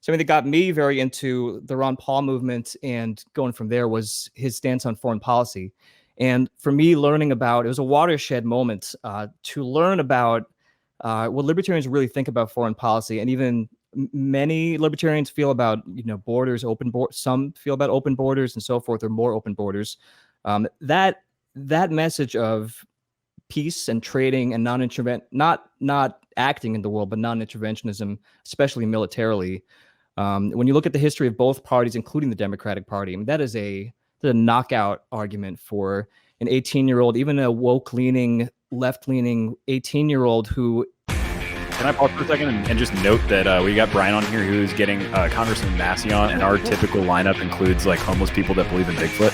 something that got me very into the Ron Paul movement, and going from there was his stance on foreign policy. And for me, learning about, it was a watershed moment to learn about what libertarians really think about foreign policy. And even many libertarians feel about, borders, some feel about open borders and so forth, or more open borders. That message of peace and trading and not acting in the world, but non-interventionism, especially militarily. When you look at the history of both parties, including the Democratic Party, I mean, that is a knockout argument for an 18-year-old, even a woke-leaning, left-leaning 18-year-old who... Can I pause for a second and just note that we got Brian on here who's getting Congressman Massey on, and our typical lineup includes like homeless people that believe in Bigfoot.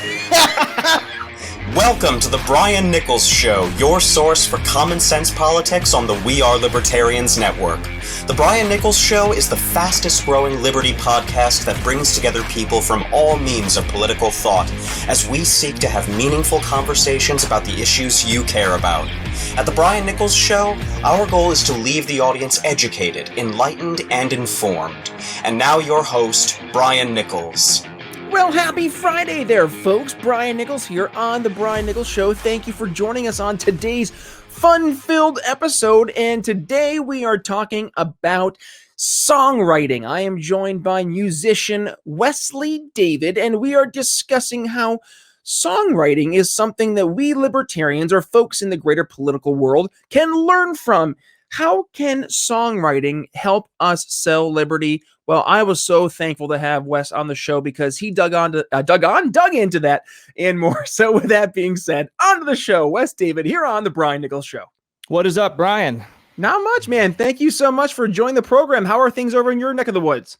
Welcome to the Brian Nichols Show, your source for common sense politics on the We Are Libertarians network. The Brian Nichols Show is the fastest growing liberty podcast that brings together people from all means of political thought as we seek to have meaningful conversations about the issues you care about. At the Brian Nichols Show, our goal is to leave the audience educated, enlightened, and informed. And now your host, Brian Nichols. Well, happy Friday there, folks. Brian Nichols here on The Brian Nichols Show. Thank you for joining us on today's fun-filled episode. And today we are talking about songwriting. I am joined by musician Wesley David, and we are discussing how songwriting is something that we libertarians, or folks in the greater political world, can learn from. How can songwriting help us sell liberty? Well, I was so thankful to have Wes on the show because he dug into that and more. So with that being said, on to the show. Wes David here on the Brian Nichols Show. What is up, Brian? Not much, man. Thank you so much for joining the program. How are things over in your neck of the woods?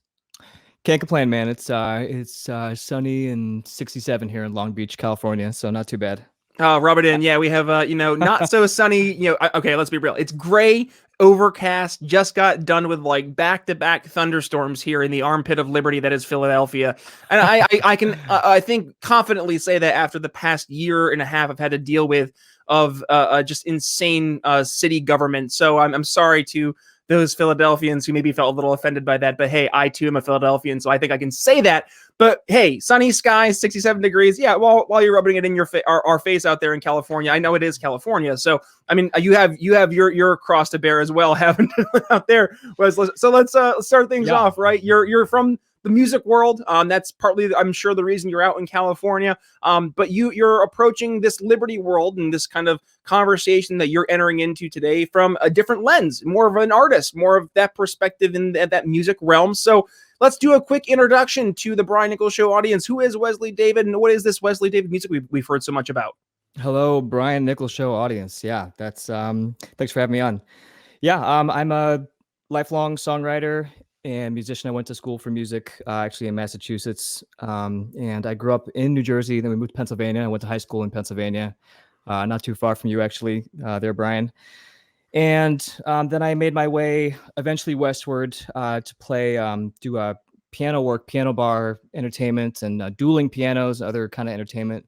Can't complain, man. It's sunny and 67 here in Long Beach, California, so not too bad. Rub it in. Yeah, we have, not so sunny, okay, let's be real. It's gray, overcast, just got done with like back-to-back thunderstorms here in the armpit of liberty that is Philadelphia. And I can, I think, confidently say that after the past year and a half I've had to deal with of just insane city government. So I'm sorry to those Philadelphians who maybe felt a little offended by that. But hey, I too am a Philadelphian, so I think I can say that. But hey, sunny skies, 67 degrees. Yeah, while you're rubbing it in our face out there in California, I know it is California. So I mean, you have your cross to bear as well, having out there. So let's start things off, right? You're from the music world. That's partly, I'm sure, the reason you're out in California. But you're approaching this liberty world and this kind of conversation that you're entering into today from a different lens, more of an artist, more of that perspective in that music realm. So let's do a quick introduction to the Brian Nichols Show audience. Who is Wesley David, and what is this Wesley David music we've heard so much about? Hello, Brian Nichols Show audience. Yeah, that's thanks for having me on. Yeah, I'm a lifelong songwriter and musician. I went to school for music, actually in Massachusetts, and I grew up in New Jersey. Then we moved to Pennsylvania. I went to high school in Pennsylvania, not too far from you, actually, there, Brian. And then I made my way eventually westward to play, do piano work, piano bar entertainment, and dueling pianos, other kind of entertainment,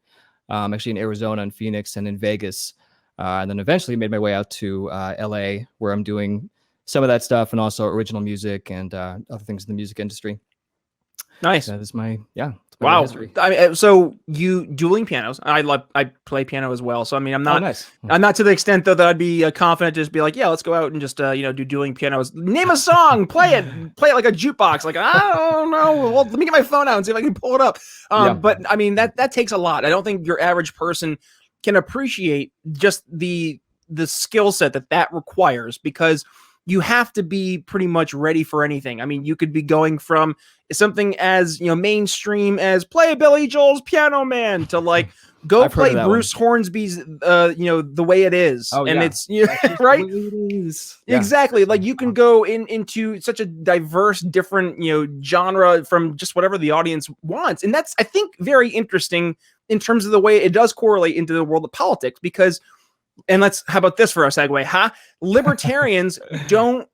actually in Arizona and Phoenix and in Vegas. And then eventually made my way out to LA, where I'm doing some of that stuff and also original music and other things in the music industry. Nice. That is my wow. history. I mean, so you dueling pianos. I play piano as well. So I mean, I'm not nice. I'm not to the extent though that I'd be confident to just be like, yeah, let's go out and just do dueling pianos. Name a song, play it like a jukebox. Like, I don't know. Well, let me get my phone out and see if I can pull it up. But I mean, that takes a lot. I don't think your average person can appreciate just the skill set that requires, because you have to be pretty much ready for anything. I mean, you could be going from something as, mainstream as play Billy Joel's Piano Man to like go play Bruce Hornsby's, The Way It Is. Oh, and yeah. it's right. Yeah. Exactly. Like you can go into such a diverse, different, genre from just whatever the audience wants. And that's, I think, very interesting in terms of the way it does correlate into the world of politics, because, and how about this for a segue, huh? Libertarians don't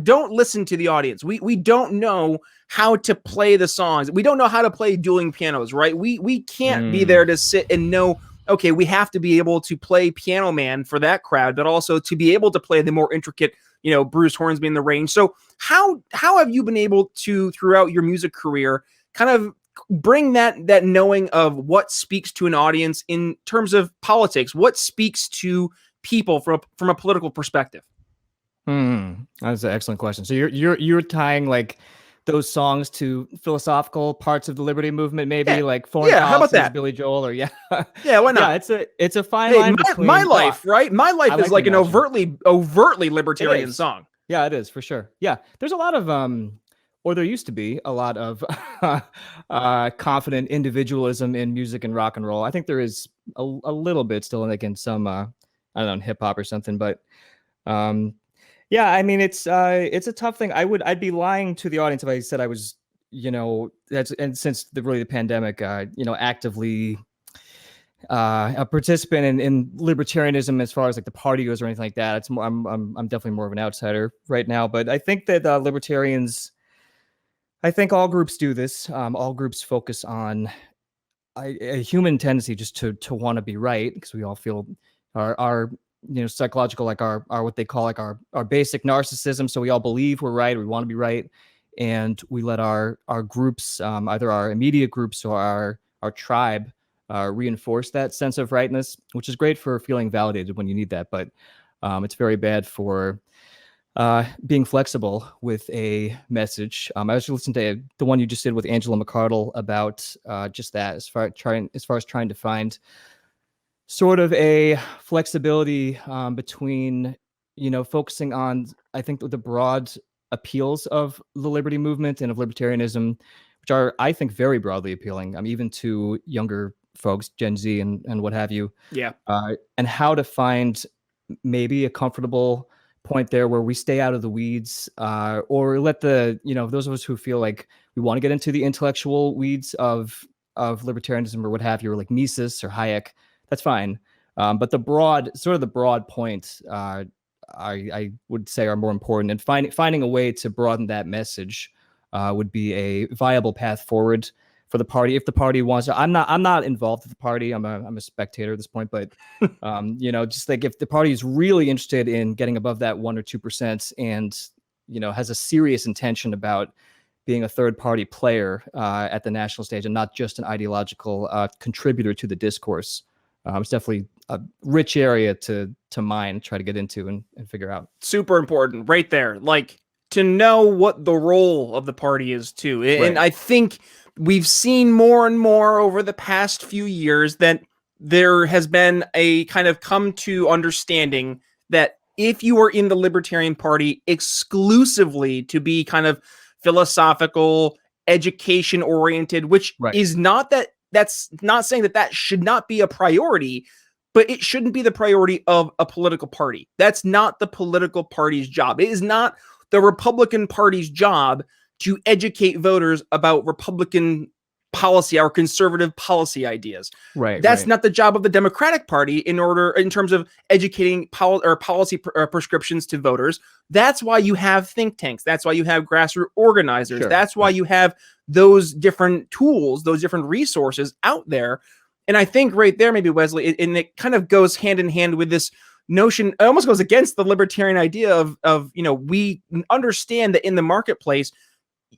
listen to the audience. We don't know how to play the songs. We don't know how to play dueling pianos, right? We can't be there to sit and know, okay, we have to be able to play Piano Man for that crowd, but also to be able to play the more intricate Bruce Hornsby and the Range. So how have you been able to, throughout your music career, kind of bring that knowing of what speaks to an audience in terms of politics, what speaks to people from a political perspective? That's an excellent question. So you're tying like those songs to philosophical parts of the liberty movement, maybe like foreign how about policy, that? Billy Joel, or why not? Yeah, it's a fine line between my life, right? My life is like an overtly libertarian song. Yeah, it is for sure. Yeah, there's a lot of or there used to be a lot of confident individualism in music and rock and roll. I think there is a little bit still, like in some I don't know, hip hop or something, but yeah, I mean it's a tough thing. I'd be lying to the audience if I said I was, and since the pandemic, actively a participant in libertarianism as far as like the party goes or anything like that. It's more, I'm definitely more of an outsider right now, but I think that libertarians, I think all groups do this. All groups focus on a human tendency just to want to be right, because we all feel our psychological, like our what they call like our basic narcissism. So we all believe we're right, we want to be right, and we let our groups, either our immediate groups or our tribe, reinforce that sense of rightness, which is great for feeling validated when you need that, but it's very bad for being flexible with a message. I was listening to the one you just did with Angela McArdle about just that, as far as trying to find sort of a flexibility between, focusing on, I think, the broad appeals of the liberty movement and of libertarianism, which are, I think, very broadly appealing, even to younger folks, Gen Z and what have you. Yeah. And how to find maybe a comfortable point there where we stay out of the weeds, or let the, those of us who feel like we want to get into the intellectual weeds of libertarianism or what have you, or like Mises or Hayek, that's fine. But the broad points, I would say, are more important, and finding a way to broaden that message would be a viable path forward for the party. If the party wants to, I'm not involved with the party. I'm a spectator at this point, but just like if the party is really interested in getting above that 1 or 2%, and has a serious intention about being a third party player at the national stage and not just an ideological contributor to the discourse, it's definitely a rich area to mine, try to get into and figure out. Super important right there. Like, to know what the role of the party is too. Right. And I think we've seen more and more over the past few years that there has been a kind of come to understanding that if you are in the Libertarian Party exclusively to be kind of philosophical, education oriented, which is not that's not saying that should not be a priority, but it shouldn't be the priority of a political party. That's not the political party's job. It is not the Republican Party's job to educate voters about Republican policy or conservative policy ideas. That's not the job of the Democratic Party in terms of educating policy prescriptions to voters. That's why you have think tanks. That's why you have grassroots organizers. That's why you have those different tools, those different resources out there. And I think right there, maybe Wesley, and it kind of goes hand in hand with this notion. It almost goes against the libertarian idea of we understand that in the marketplace,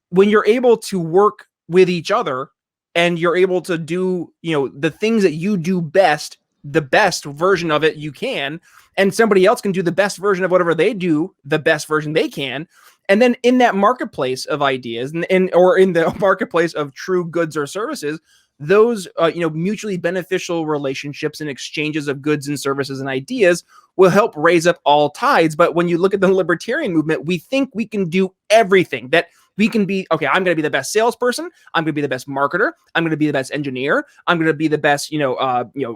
when you're able to work with each other and you're able to do, the things that you do best, the best version of it you can, and somebody else can do the best version of whatever they do, the best version they can. And then in that marketplace of ideas or in the marketplace of true goods or services, those, mutually beneficial relationships and exchanges of goods and services and ideas will help raise up all tides. But when you look at the libertarian movement, we think we can do everything, that we can be, okay, I'm going to be the best salesperson. I'm going to be the best marketer. I'm going to be the best engineer. I'm going to be the best,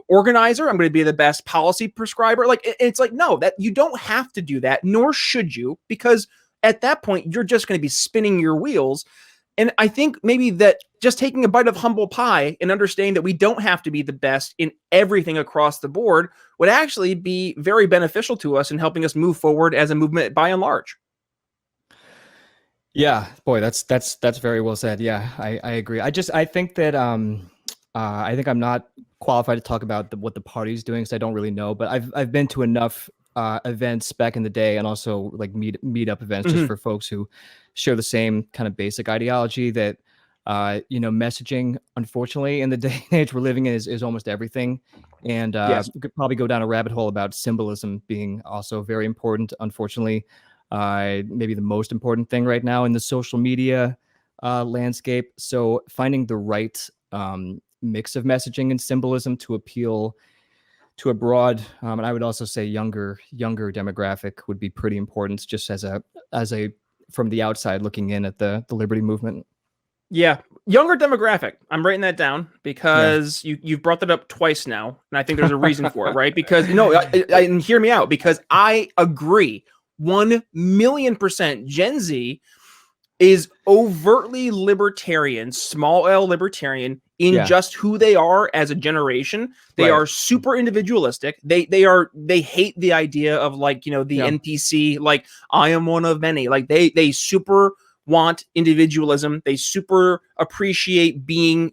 organizer. I'm going to be the best policy prescriber. Like, it's like, no, that you don't have to do that, nor should you, because at that point, you're just going to be spinning your wheels. And I think maybe that just taking a bite of humble pie and understanding that we don't have to be the best in everything across the board would actually be very beneficial to us in helping us move forward as a movement by and large. Yeah, boy, that's very well said. Yeah, I agree. I think that I think I'm not qualified to talk about what the party's doing, because I don't really know. But I've been to enough events back in the day, and also like meetup events just for folks who share the same kind of basic ideology that messaging, unfortunately, in the day and age we're living in is almost everything. And Yes. we could probably go down a rabbit hole about symbolism being also very important, unfortunately. Maybe the most important thing right now in the social media landscape. So finding the right mix of messaging and symbolism to appeal to a broad, and I would also say younger demographic would be pretty important, just as a from the outside looking in at the liberty movement. Yeah, younger demographic. I'm writing that down because you've brought that up twice now, and I think there's a reason for it, right? Because and hear me out, because I agree 1,000,000%. Gen Z is overtly libertarian, small L libertarian in just who they are as a generation. They are super individualistic. They hate the idea of the NPC, like I am one of many. Like they super want individualism. They super appreciate being,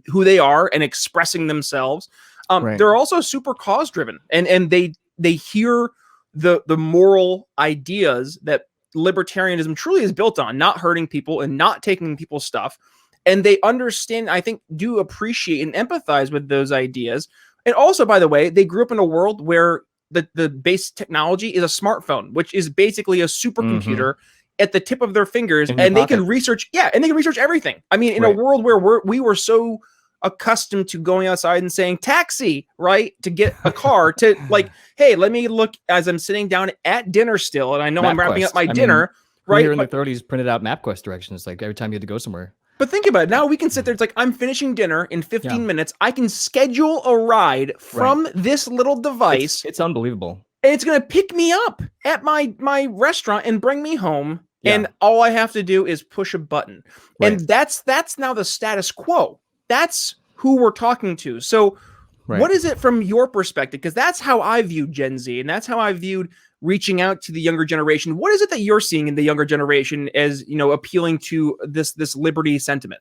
who they are and expressing themselves. They're also super cause driven, and they hear the moral ideas that libertarianism truly is built on, not hurting people and not taking people's stuff. And they understand, I think, do appreciate and empathize with those ideas. And also, by the way, they grew up in a world where the base technology is a smartphone, which is basically a supercomputer at the tip of their fingers, and they can research. Yeah, and they can research everything. I mean, in a world where we were so accustomed to going outside and saying taxi, right, to get a car, to like, hey, let me look as I'm sitting down at dinner still, and I know I'm wrapping up my dinner. Right here in the 30s, printed out MapQuest directions like every time you had to go somewhere. But think about it. Now we can sit there. It's like, I'm finishing dinner in 15 minutes. I can schedule a ride from this little device. It's unbelievable. And it's going to pick me up at my restaurant and bring me home. Yeah. And all I have to do is push a button. And that's now the status quo. That's who we're talking to. So what is it from your perspective? Because that's how I viewed Gen Z, and that's how I viewed reaching out to the younger generation. What is it that you're seeing in the younger generation as, appealing to this liberty sentiment?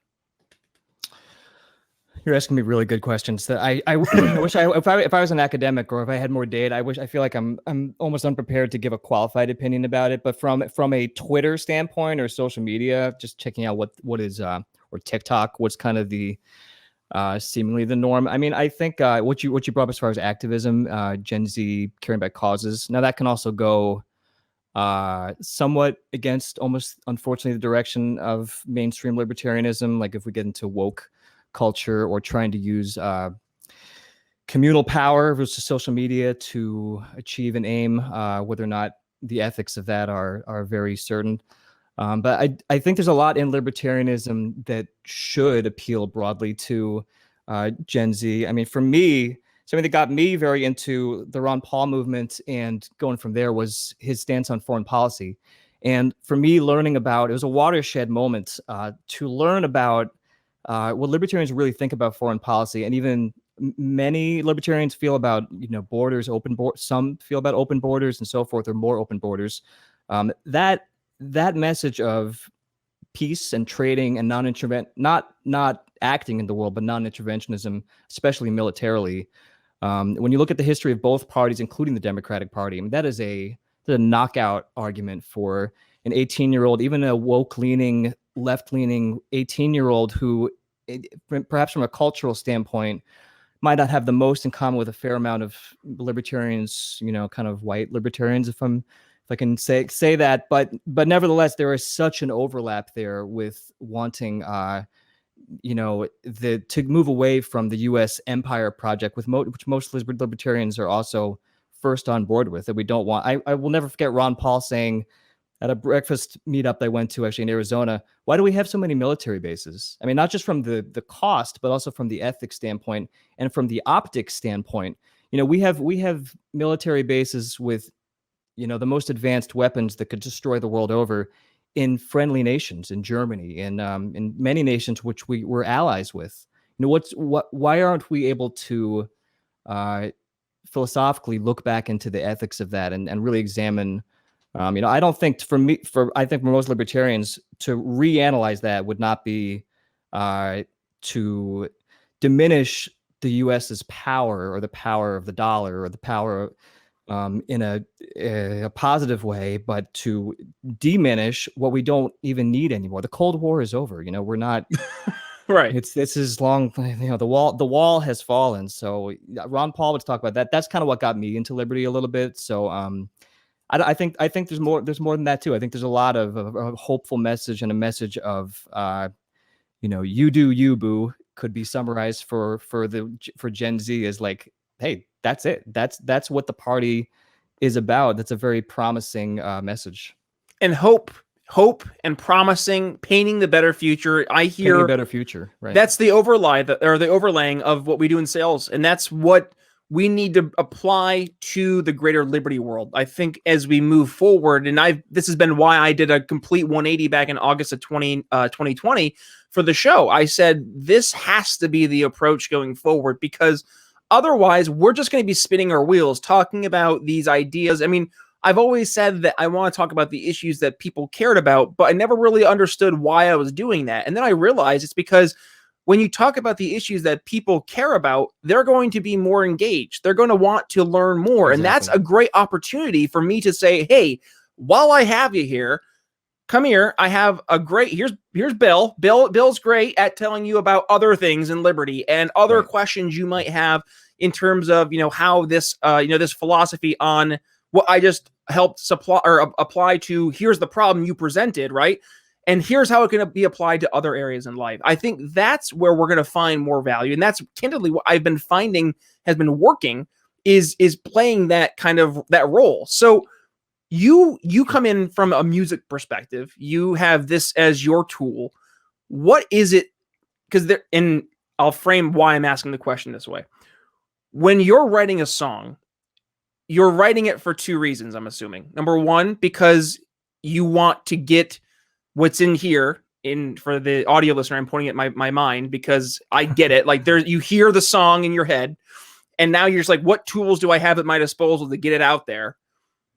You're asking me really good questions that I wish if I was an academic, or if I had more data, I feel like I'm almost unprepared to give a qualified opinion about it. But from a Twitter standpoint or social media, just checking out what is or TikTok, what's kind of the seemingly the norm. I mean, I think what you brought up as far as activism, Gen Z caring about causes. Now that can also go somewhat against, almost unfortunately, the direction of mainstream libertarianism. Like if we get into woke culture, or trying to use communal power versus social media to achieve an aim, whether or not the ethics of that are very certain. But I think there's a lot in libertarianism that should appeal broadly to Gen Z. I mean, for me, something that got me very into the Ron Paul movement and going from there was his stance on foreign policy. And for me, learning about, it was a watershed moment to learn about what libertarians really think about foreign policy. And even many libertarians feel about, borders, some feel about open borders and so forth, or more open borders. That message of peace and trading and not acting in the world, but non-interventionism, especially militarily. When you look at the history of both parties, including the Democratic Party, I mean, that is a knockout argument for an 18-year-old, even a woke-leaning, left-leaning 18-year-old who, perhaps from a cultural standpoint, might not have the most in common with a fair amount of libertarians, kind of white libertarians, if I can say that, but nevertheless, there is such an overlap there with wanting, to move away from the U.S. empire project, which most libertarians are also first on board with. That we don't want. I will never forget Ron Paul saying at a breakfast meetup I went to actually in Arizona, why do we have so many military bases? I mean, not just from the cost, but also from the ethics standpoint and from the optics standpoint. We have military bases with the most advanced weapons that could destroy the world over in friendly nations, in Germany, and in many nations which we were allies with. Why aren't we able to philosophically look back into the ethics of that and really examine? I don't think I think for most libertarians to reanalyze that would not be to diminish the U.S.'s power, or the power of the dollar, or the power in a positive way, but to diminish what we don't even need anymore. The Cold War is over. You know, we're not. Right. This is long. You know, the wall has fallen. So Ron Paul would talk about that. That's kind of what got me into liberty a little bit. So I think there's more than that too. I think there's a lot of a hopeful message and a message of you know, you do you, boo, could be summarized for Gen Z as like, hey, that's it. That's what the party is about. That's a very promising message. And hope and promising, painting the better future. I hear painting a better future. Right. That's the the overlaying of what we do in sales, and that's what we need to apply to the greater liberty world. I think as we move forward, and this has been why I did a complete 180 back in August of 2020 for the show. I said this has to be the approach going forward, because otherwise we're just going to be spinning our wheels talking about these ideas. I mean, I've always said that I want to talk about the issues that people cared about, but I never really understood why I was doing that. And then I realized it's because when you talk about the issues that people care about, they're going to be more engaged. They're going to want to learn more. Exactly. And that's a great opportunity for me to say, hey, while I have you here, come here. I have a great, here's Bill. Bill's great at telling you about other things in liberty and other questions you might have in terms of, you know, how this, this philosophy on what I just helped supply or apply to, here's the problem you presented, right? And here's how it can be applied to other areas in life. I think that's where we're going to find more value. And that's candidly what I've been finding has been working is playing that kind of that role. So you come in from a music perspective. You have this as your tool. What is it? Because and I'll frame why I'm asking the question this way. When you're writing a song, you're writing it for two reasons, I'm assuming. Number one, because you want to get what's in here for the audio listener. I'm pointing at my mind because I get it. Like you hear the song in your head and now you're just like, what tools do I have at my disposal to get it out there?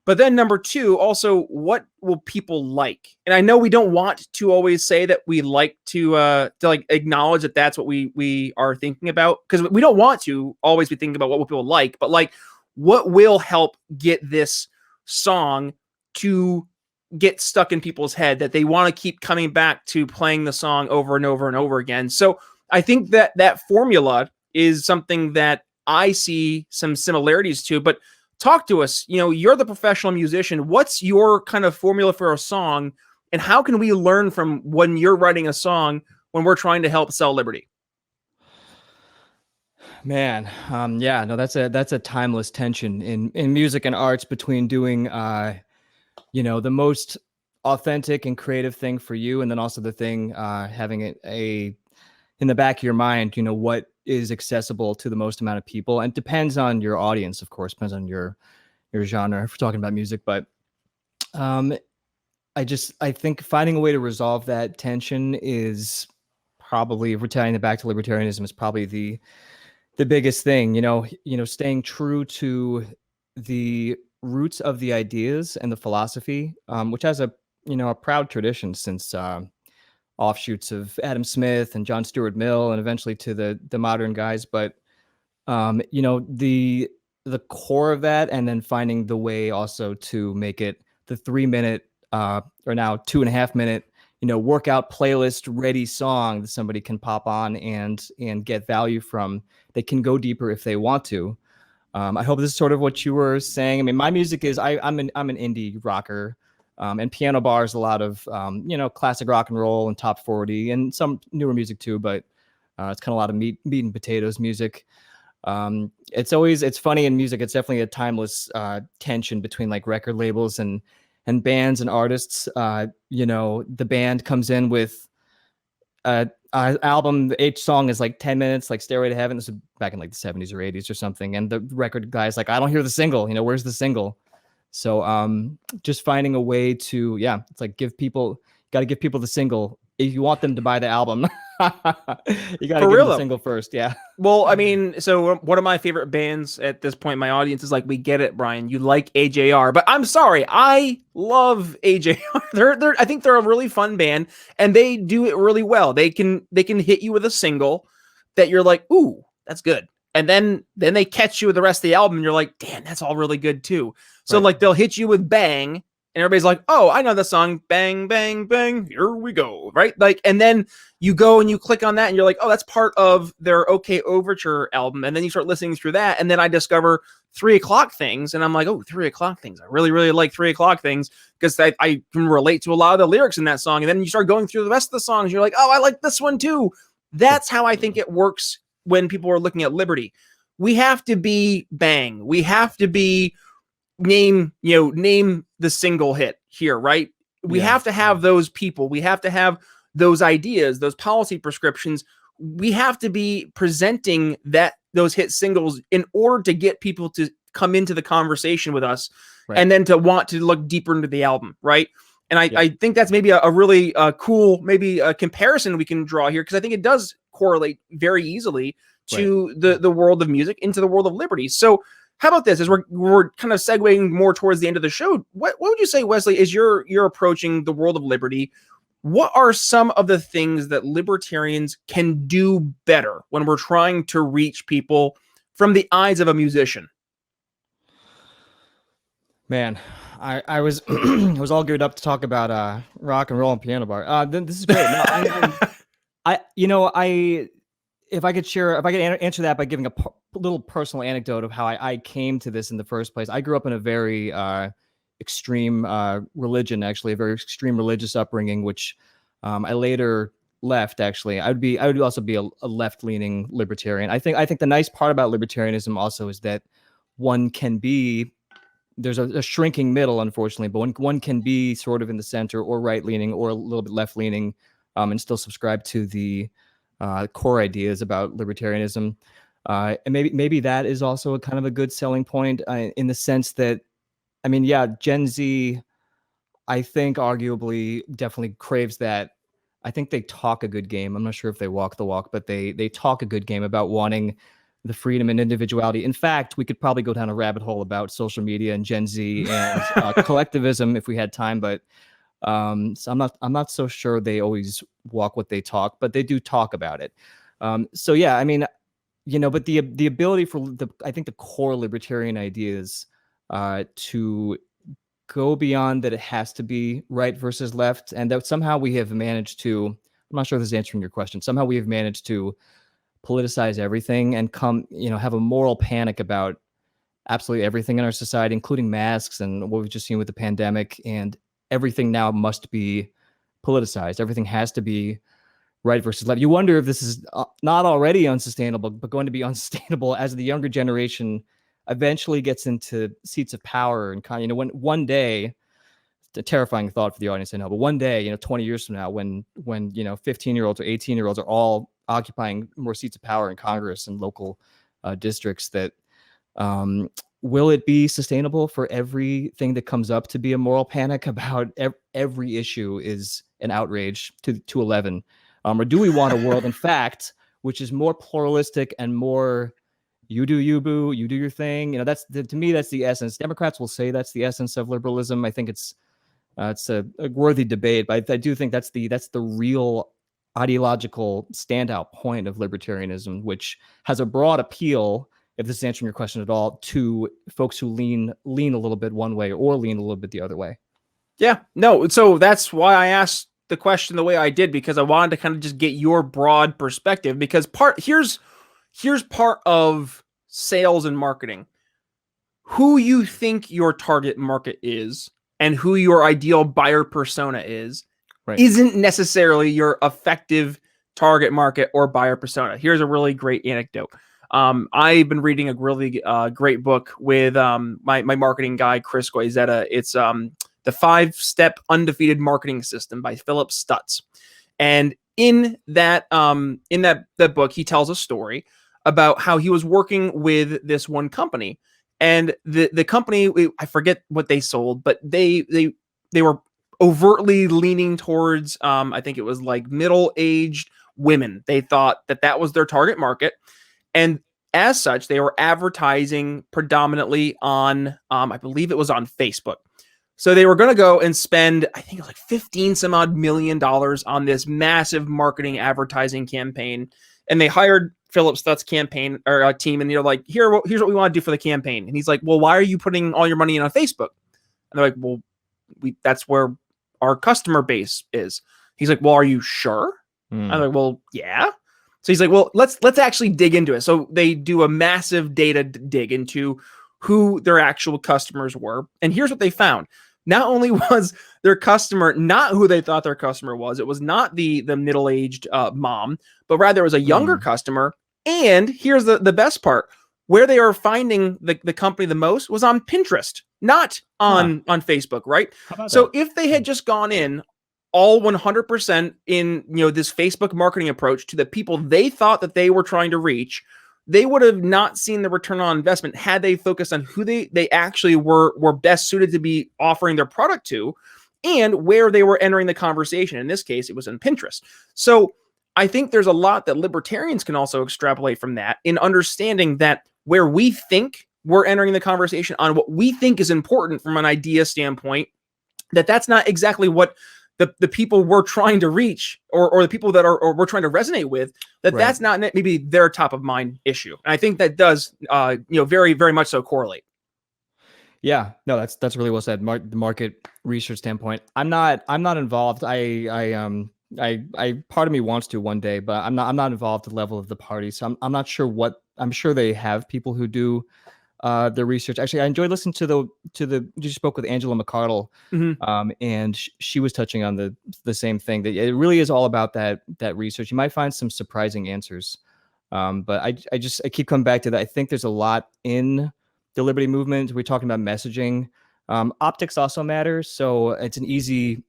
But then number two, also, what will people like? And I know we don't want to always say that we like to like acknowledge that that's what we are thinking about, because we don't want to always be thinking about what will people like, but like what will help get this song to get stuck in people's head that they want to keep coming back to playing the song over and over and over again. So I think that formula is something that I see some similarities to, but talk to us. You know, you're the professional musician. What's your kind of formula for a song, and how can we learn from when you're writing a song when we're trying to help sell liberty? Man, yeah, no, that's a timeless tension in music and arts between doing the most authentic and creative thing for you, and then also the thing having it in the back of your mind, you know, what is accessible to the most amount of people. And it depends on your audience, of course, depends on your genre if we're talking about music. But I think finding a way to resolve that tension is probably, if we're tying it back to libertarianism, is probably the biggest thing. You know, staying true to the roots of the ideas and the philosophy, which has a proud tradition since offshoots of Adam Smith and John Stuart Mill, and eventually to the modern guys. But the core of that, and then finding the way also to make it the 3-minute or now 2.5 minute workout playlist ready song that somebody can pop on and get value from. They can go deeper if they want to. I hope this is sort of what you were saying. I mean, my music is I'm an indie rocker, and piano bar is a lot of classic rock and roll and top 40 and some newer music too. But it's kind of a lot of meat and potatoes music. It's funny in music. It's definitely a timeless tension between like record labels and bands and artists. The band comes in with album, each song is like 10 minutes, like Stairway to Heaven. This is back in like the 70s or 80s or something. And the record guy's like, I don't hear the single, where's the single? So just finding a way to, it's like got to give people the single. If you want them to buy the album, you got to give them the single first. Yeah. Well, I mean, so one of my favorite bands at this point, my audience is like, we get it, Brian, you like AJR, but I'm sorry, I love AJR. I think they're a really fun band, and they do it really well. They can hit you with a single that you're like, ooh, that's good. and then they catch you with the rest of the album and you're like, damn, that's all really good too. So Right. like they'll hit you with Bang and everybody's like, oh, I know the song, bang, bang, bang, here we go, right? Like, and then you go and you click on that and you're like, oh, that's part of their OK Overture album. And then you start listening through that, and then I discover 3 O'Clock Things, and I'm like, oh, 3 O'Clock Things. I really, really like 3 O'Clock Things because I can relate to a lot of the lyrics in that song. And then you start going through the rest of the songs, you're like, oh, I like this one too. That's how I think it works when people are looking at liberty. We have to be Bang. We have to be name the single hit here, right? We have to have those people. We have to have those ideas, those policy prescriptions. We have to be presenting those hit singles in order to get people to come into the conversation with us, right, and then to want to look deeper into the album, right? And I think that's maybe a really cool, maybe a comparison we can draw here, because I think it does correlate very easily to the world of music into the world of liberty. So how about this, as we're kind of segueing more towards the end of the show, what would you say, Wesley, is you're approaching the world of liberty? What are some of the things that libertarians can do better when we're trying to reach people from the eyes of a musician? Man, I was I was all geared up to talk about rock and roll and piano bar. This is great. No, if I could answer that by giving a little personal anecdote of how I came to this in the first place. I grew up in a very extreme religion, actually, a very extreme religious upbringing, which I later left. Actually, I would also be a left-leaning libertarian. I think the nice part about libertarianism also is that one can be, there's a shrinking middle, unfortunately, but one can be sort of in the center or right-leaning or a little bit left-leaning, and still subscribe to the core ideas about libertarianism. And maybe that is also a kind of a good selling point in the sense that, I mean, yeah, Gen Z, I think arguably definitely craves that. I think they talk a good game. I'm not sure if they walk the walk, but they talk a good game about wanting the freedom and individuality. In fact, we could probably go down a rabbit hole about social media and Gen Z and collectivism if we had time, but so I'm not so sure they always walk what they talk, but they do talk about it. So yeah, I mean, but the ability for I think the core libertarian ideas to go beyond that, it has to be right versus left, and that somehow we have managed to, I'm not sure if this is answering your question, somehow we have managed to politicize everything and have a moral panic about absolutely everything in our society, including masks and what we've just seen with the pandemic. And everything now must be politicized. Everything has to be right versus left. You wonder if this is not already unsustainable, but going to be unsustainable as the younger generation eventually gets into seats of power. And when one day, it's a terrifying thought for the audience, I know, but one day, 20 years from now, when 15-year-olds or 18-year-olds are all occupying more seats of power in Congress and local districts, that will it be sustainable for everything that comes up to be a moral panic about every issue is an outrage to 11? Or do we want a world, in fact, which is more pluralistic and more you do you, boo, you do your thing? To me, that's the essence. Democrats will say that's the essence of liberalism. I think it's a worthy debate, but I do think that's the real ideological standout point of libertarianism, which has a broad appeal, if this is answering your question at all, to folks who lean a little bit one way or lean a little bit the other way. Yeah, no. So that's why I asked the question the way I did, because I wanted to kind of just get your broad perspective, because here's part of sales and marketing. Who you think your target market is and who your ideal buyer persona is, right, isn't necessarily your effective target market or buyer persona. Here's a really great anecdote. I've been reading a really great book with my marketing guy, Chris Goizetta. It's the 5-Step Undefeated Marketing System by Phillip Stutz. And in that book, he tells a story about how he was working with this one company. And the company, I forget what they sold, but they were overtly leaning towards, I think it was like middle-aged women. They thought that was their target market. And as such, they were advertising predominantly on, I believe it was on Facebook. So they were going to go and spend, I think it was like 15 some odd $million on this massive marketing advertising campaign. And they hired Phillip Stutz campaign or team, and you're like, here's what we want to do for the campaign. And he's like, well, why are you putting all your money in on Facebook? And they're like, well, that's where our customer base is. He's like, well, are you sure? I'm like, well, yeah. So he's like, well, let's actually dig into it. So they do a massive data dig into who their actual customers were. And here's what they found. Not only was their customer not who they thought their customer was, it was not the middle-aged mom, but rather it was a younger customer. And here's the best part. Where they are finding the company the most was on Pinterest, not on Facebook, right? So if they had just gone in all 100% in this Facebook marketing approach to the people they thought that they were trying to reach, they would have not seen the return on investment had they focused on who they actually were best suited to be offering their product to and where they were entering the conversation. In this case, it was in Pinterest. So I think there's a lot that libertarians can also extrapolate from that in understanding that where we think we're entering the conversation on what we think is important from an idea standpoint, that's not exactly what the people we're trying to reach or the people that we're trying to resonate with, that's not maybe their top of mind issue. And I think that does, very, very much so correlate. Yeah, no, that's really well said. The market research standpoint. I'm not involved. I part of me wants to one day, but I'm not involved at the level of the party. So I'm not sure I'm sure they have people who do the research. Actually, I enjoyed listening to you spoke with Angela McCardle, and she was touching on the same thing, that it really is all about that research. You might find some surprising answers, but I keep coming back to that. I think there's a lot in the liberty movement. We're talking about messaging. Optics also matters, so it's an easy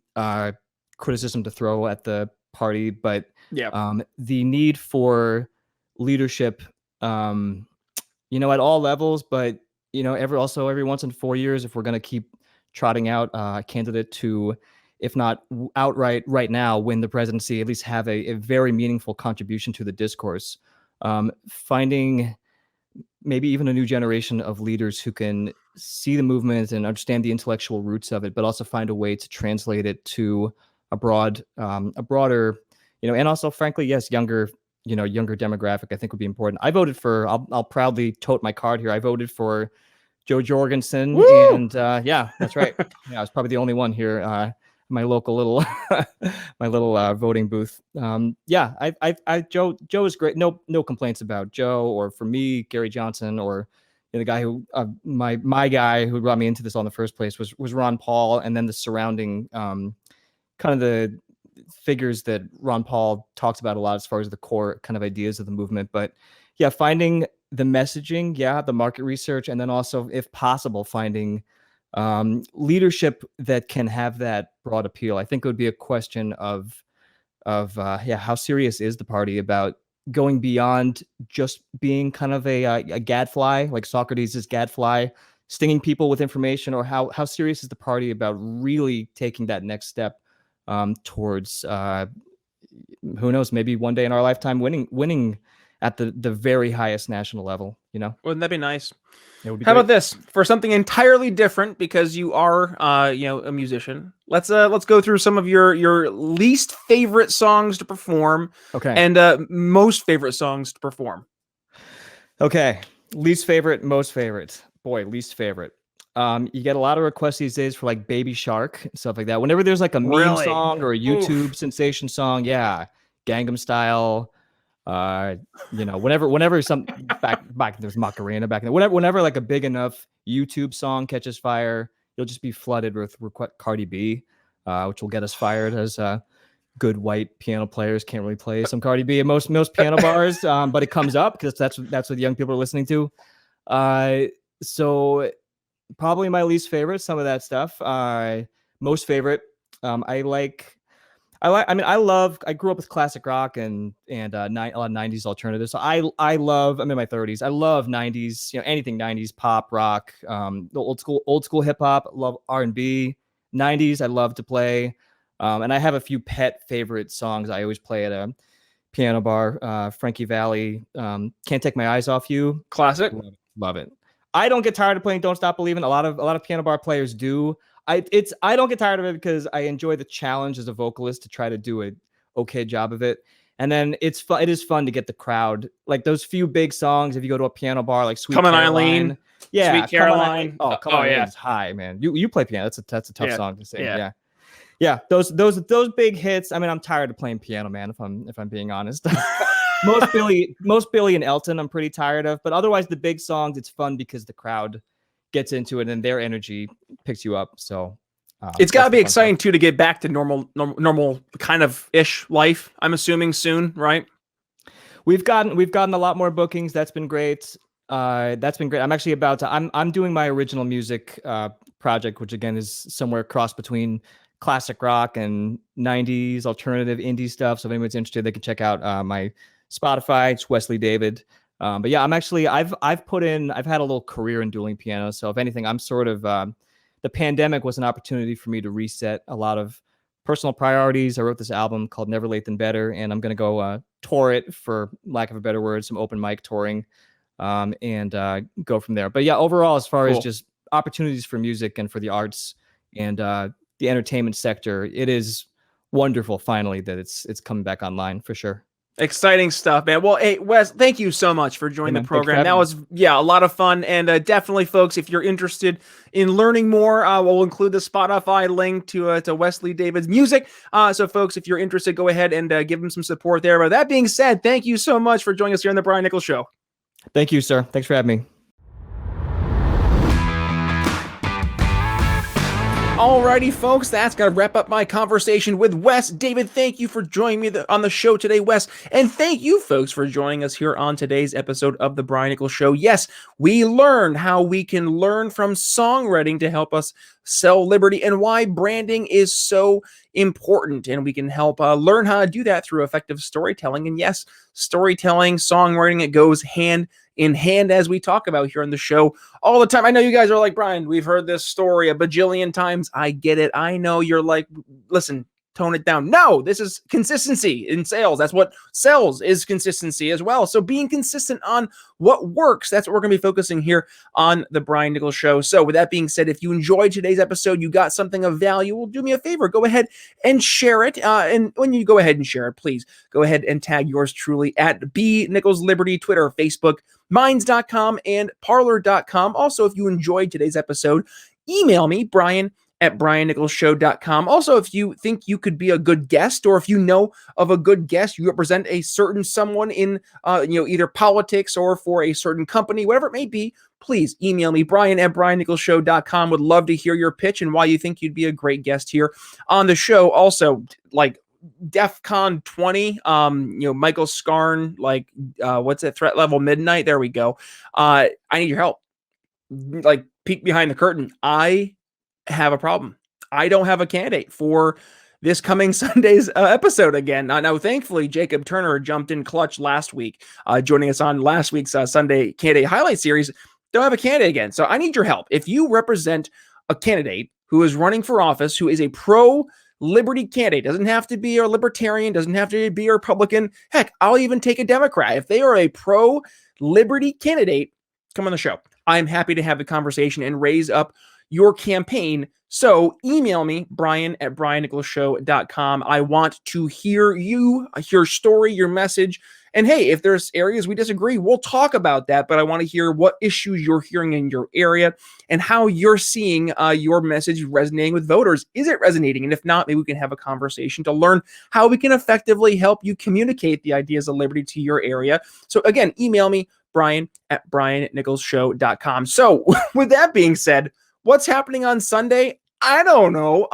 criticism to throw at the party, but the need for leadership, at all levels, but every once in 4 years, if we're going to keep trotting out a candidate to, if not outright right now, win the presidency, at least have a very meaningful contribution to the discourse, finding maybe even a new generation of leaders who can see the movement and understand the intellectual roots of it, but also find a way to translate it to a broader, and also, frankly, yes, younger demographic, I think would be important. I voted for, I'll proudly tote my card here. I voted for Joe Jorgensen. Woo! And yeah, that's right. Yeah, I was probably the only one here, my local little, voting booth. Joe is great. No complaints about Joe, or for me, Gary Johnson, or the guy who, my guy who brought me into this all in the first place was Ron Paul. And then the surrounding, kind of the figures that Ron Paul talks about a lot as far as the core kind of ideas of the movement. But yeah, finding the messaging, the market research, and then also, if possible, finding leadership that can have that broad appeal. I think it would be a question of how serious is the party about going beyond just being kind of a gadfly, like Socrates' gadfly, stinging people with information, or how serious is the party about really taking that next step towards who knows, maybe one day in our lifetime winning at the very highest national level. Wouldn't that be nice? It would be How great. about this, for something entirely different, because you are a musician? Let's go through some of your least favorite songs to perform, and most favorite songs to perform. Okay, least favorite, most favorite. Boy, least favorite. You get a lot of requests these days for like Baby Shark and stuff like that. Whenever there's like a meme song or a YouTube sensation song, Gangnam Style. Whenever some back there's Macarena back then. Whenever like a big enough YouTube song catches fire, you'll just be flooded with Cardi B, which will get us fired as good white piano players can't really play some Cardi B at most piano bars, but it comes up because that's what young people are listening to. So probably my least favorite, some of that stuff. Most favorite, I grew up with classic rock and a lot of 90s alternatives. So I'm in my 30s. I love 90s, anything 90s pop, rock, the old school hip hop. Love R&B. 90s I love to play. And I have a few pet favorite songs I always play at a piano bar. Frankie Valli, Can't Take My Eyes Off You. Classic. Love it. I don't get tired of playing Don't Stop Believing. A lot of piano bar players do. I don't get tired of it because I enjoy the challenge as a vocalist to try to do an okay job of it. And then it's fun. It is fun to get the crowd, like those few big songs. If you go to a piano bar, like Sweet Come on, Caroline, Eileen. yeah, Sweet Caroline. Come on, yeah. it's high, man. You play piano. That's a tough song to sing. Yeah. Yeah. Those big hits. I mean, I'm tired of playing piano, man. If I'm being honest, most Billy and Elton, I'm pretty tired of. But otherwise, the big songs, it's fun because the crowd gets into it and their energy picks you up. So. It's got to be exciting too to get back to normal kind of ish life. I'm assuming soon, right? We've gotten a lot more bookings. That's been great. I'm actually about to. I'm doing my original music project, which again is somewhere cross between classic rock and 90s alternative indie stuff. So if anyone's interested, they can check out my Spotify. It's Wesley David. But yeah, I've had a little career in dueling piano. So if anything, I'm sort of the pandemic was an opportunity for me to reset a lot of personal priorities. I wrote this album called Never Late Than Better, and I'm going to go tour it, for lack of a better word, some open mic touring, and go from there. But yeah, overall, as far as just opportunities for music and for the arts and the entertainment sector, it is wonderful finally that it's coming back online for sure. Exciting stuff, man. Well, hey, Wes, thank you so much for joining the program. That was, a lot of fun. And definitely, folks, if you're interested in learning more, we'll include the Spotify link to Wesley David's music. So, folks, if you're interested, go ahead and give him some support there. But that being said, thank you so much for joining us here on the Brian Nichols Show. Thank you, sir. Thanks for having me. Alrighty, folks, that's going to wrap up my conversation with Wes David. Thank you for joining me on the show today, Wes. And thank you, folks, for joining us here on today's episode of The Brian Nichols Show. Yes, we learned how we can learn from songwriting to help us sell liberty and why branding is so important. And we can help learn how to do that through effective storytelling. And yes, storytelling, songwriting, it goes hand in hand, as we talk about here on the show all the time. I know you guys are like, Brian, we've heard this story a bajillion times. I get it. I know you're like, listen, tone it down. No, this is consistency in sales. That's what sells, is consistency as well. So being consistent on what works, that's what we're going to be focusing here on the Brian Nichols Show. So with that being said, if you enjoyed today's episode, you got something of value, well, do me a favor, go ahead and share it. And when you go ahead and share it, please go ahead and tag yours truly at B Nichols Liberty, Twitter, Facebook, minds.com, and parlor.com. Also, if you enjoyed today's episode, email me, Brian at briannicholsshow.com. Also, if you think you could be a good guest, or if you know of a good guest, you represent a certain someone in either politics or for a certain company, whatever it may be, please email me, Brian at briannicholsshow.com. Would love to hear your pitch and why you think you'd be a great guest here on the show. Also, like DEFCON 20, Michael Scarn, what's that, threat level midnight? There we go. I need your help. Like, peek behind the curtain. I have a problem. I don't have a candidate for this coming Sunday's episode again. Now, thankfully, Jacob Turner jumped in clutch last week, joining us on last week's Sunday candidate highlight series. Don't have a candidate again. So I need your help. If you represent a candidate who is running for office, who is a pro-liberty candidate, doesn't have to be a libertarian, doesn't have to be a Republican. Heck, I'll even take a Democrat. If they are a pro-liberty candidate, come on the show. I'm happy to have the conversation and raise up your campaign. So email me, Brian at briannicholsshow.com. I want to hear your story, your message. And hey, if there's areas we disagree, we'll talk about that. But I want to hear what issues you're hearing in your area and how you're seeing your message resonating with voters. Is it resonating? And if not, maybe we can have a conversation to learn how we can effectively help you communicate the ideas of liberty to your area. So again, email me, Brian at briannicholsshow.com. So with that being said, what's happening on Sunday? I don't know.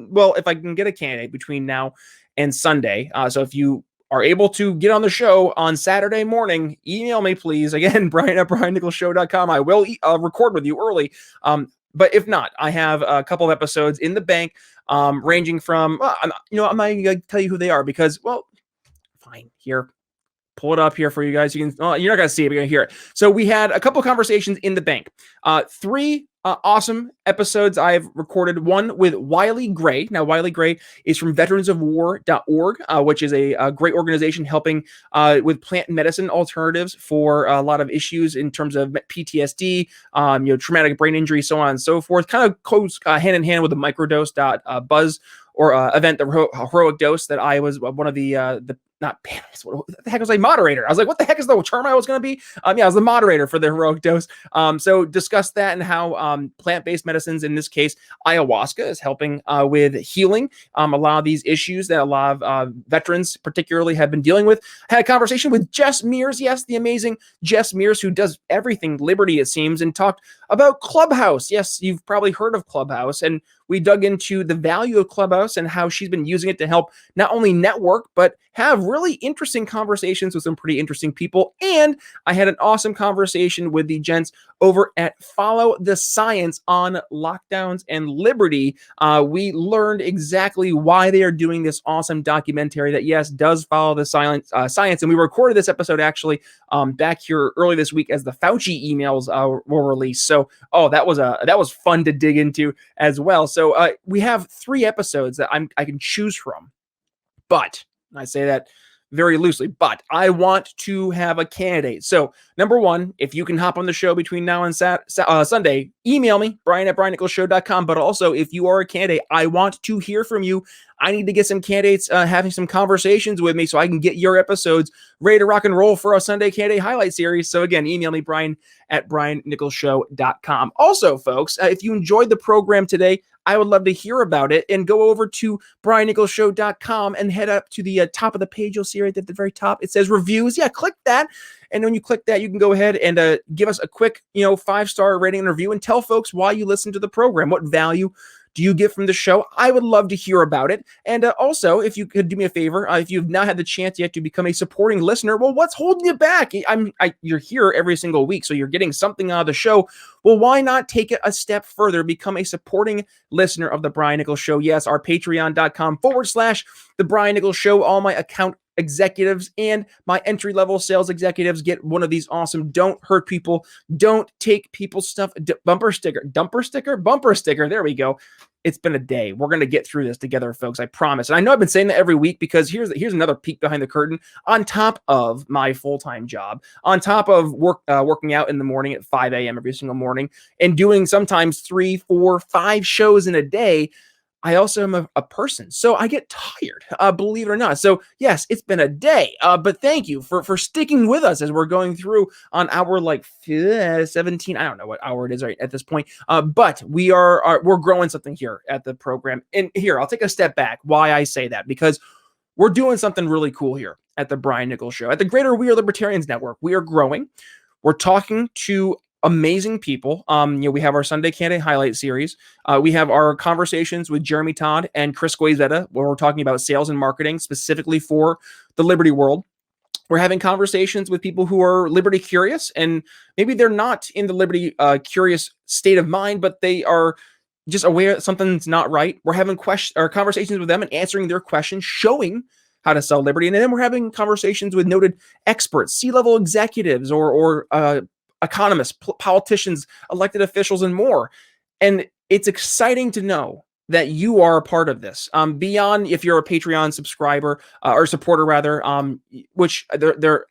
Well, if I can get a candidate between now and Sunday. So if you are able to get on the show on Saturday morning, email me, please. Again, Brian at briannicholsshow.com. I will record with you early. But if not, I have a couple of episodes in the bank, ranging from, I'm not going to tell you who they are because, well, fine, here. Pull it up here for you guys. You're not going to see it, but you're going to hear it. So we had a couple of conversations in the bank. 3 awesome episodes I've recorded. One with Wiley Gray. Now, Wiley Gray is from veteransofwar.org, which is a great organization helping with plant medicine alternatives for a lot of issues in terms of PTSD, traumatic brain injury, so on and so forth. Kind of goes hand in hand with the microdose.buzz or event, the heroic dose that I was one of the not panelist. What the heck was I? Moderator. I was like, what the heck is the term I was going to be? I was the moderator for the Heroic Dose. So discuss that and how plant-based medicines, in this case, ayahuasca, is helping with healing a lot of these issues that a lot of veterans particularly have been dealing with. I had a conversation with Jess Mears, yes, the amazing Jess Mears, who does everything Liberty, it seems, and talked about Clubhouse. Yes, you've probably heard of Clubhouse, and we dug into the value of Clubhouse and how she's been using it to help not only network, but have really interesting conversations with some pretty interesting people. And I had an awesome conversation with the gents over at Follow the Science on lockdowns and liberty. We learned exactly why they are doing this awesome documentary that, yes, does follow the science. And we recorded this episode actually back here early this week as the Fauci emails were released. So, that was fun to dig into as well. So we have 3 episodes that I can choose from, but I say that very loosely, but I want to have a candidate. So number 1, if you can hop on the show between now and Sunday, email me, brian@briannicholsshow.com. But also, if you are a candidate, I want to hear from you. I need to get some candidates having some conversations with me so I can get your episodes ready to rock and roll for a Sunday candidate highlight series. So again, email me, brian@briannicholsshow.com. Also, folks, if you enjoyed the program today, I would love to hear about it, and go over to briannicholsshow.com and head up to the top of the page. You'll see right at the very top, it says reviews. Yeah, click that. And when you click that, you can go ahead and give us a quick, 5-star rating and review, and tell folks why you listen to the program. What value do you get from the show? I would love to hear about it. And also, if you could do me a favor, if you've not had the chance yet to become a supporting listener, well, what's holding you back? You're here every single week, so you're getting something out of the show. Well, why not take it a step further? Become a supporting listener of The Brian Nichols Show. Yes, our patreon.com/The Brian Nichols Show. All my account executives and my entry-level sales executives get one of these awesome don't hurt people, don't take people's stuff bumper sticker. There we go. It's been a day. We're going to get through this together, folks. I promise. And I know I've been saying that every week, because here's another peek behind the curtain. On top of my full-time job, on top of working out in the morning at 5 a.m. every single morning, and doing sometimes 3, 4, 5 shows in a day, I also am a person, so I get tired, believe it or not. So yes, it's been a day, but thank you for sticking with us as we're going through on hour 17. I don't know what hour it is right at this point, but we're growing something here at the program. And here, I'll take a step back. Why I say that? Because we're doing something really cool here at the Brian Nichols Show, at the Greater We Are Libertarians Network. We are growing. We're talking to amazing people. We have our Sunday Candidate Highlight Series. We have our conversations with Jeremy Todd and Chris Guizetta, where we're talking about sales and marketing specifically for the Liberty world. We're having conversations with people who are Liberty curious, and maybe they're not in the Liberty curious state of mind, but they are just aware that something's not right. We're having conversations with them and answering their questions, showing how to sell Liberty. And then we're having conversations with noted experts, C-level executives, or economists, politicians, elected officials, and more. And it's exciting to know that you are a part of this. Beyond if you're a Patreon subscriber or supporter rather, which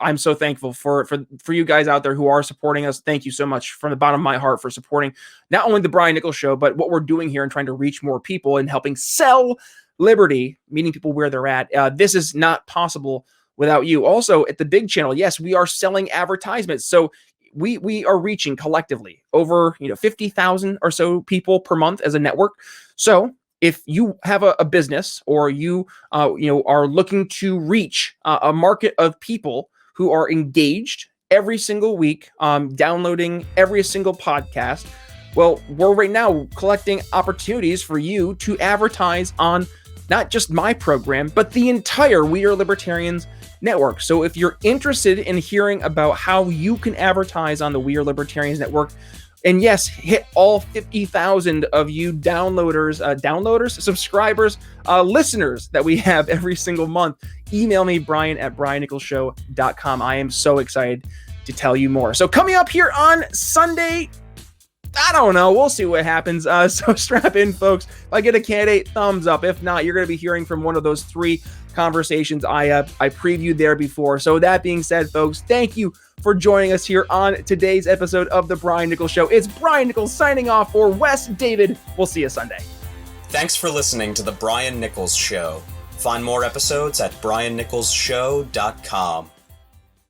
I'm so thankful for you guys out there who are supporting us. Thank you so much from the bottom of my heart for supporting not only the Brian Nichols Show, but what we're doing here and trying to reach more people and helping sell Liberty, meeting people where they're at. This is not possible without you. Also, at the big channel, yes, we are selling advertisements. So we are reaching collectively over 50,000 or so people per month as a network. So if you have a business, or you are looking to reach a market of people who are engaged every single week, downloading every single podcast, well, we're right now collecting opportunities for you to advertise on not just my program, but the entire We Are Libertarians network. So if you're interested in hearing about how you can advertise on the We Are Libertarians network, and yes, hit all 50,000 of you downloaders, subscribers, listeners that we have every single month, email me, brian@briannicholsshow.com. I am so excited to tell you more. So coming up here on Sunday, I don't know. We'll see what happens. So strap in, folks. If I get a candidate, thumbs up. If not, you're going to be hearing from one of those 3 conversations I previewed there before. So that being said, folks, thank you for joining us here on today's episode of The Brian Nichols Show. It's Brian Nichols signing off for Wes David. We'll see you Sunday. Thanks for listening to The Brian Nichols Show. Find more episodes at briannicholsshow.com.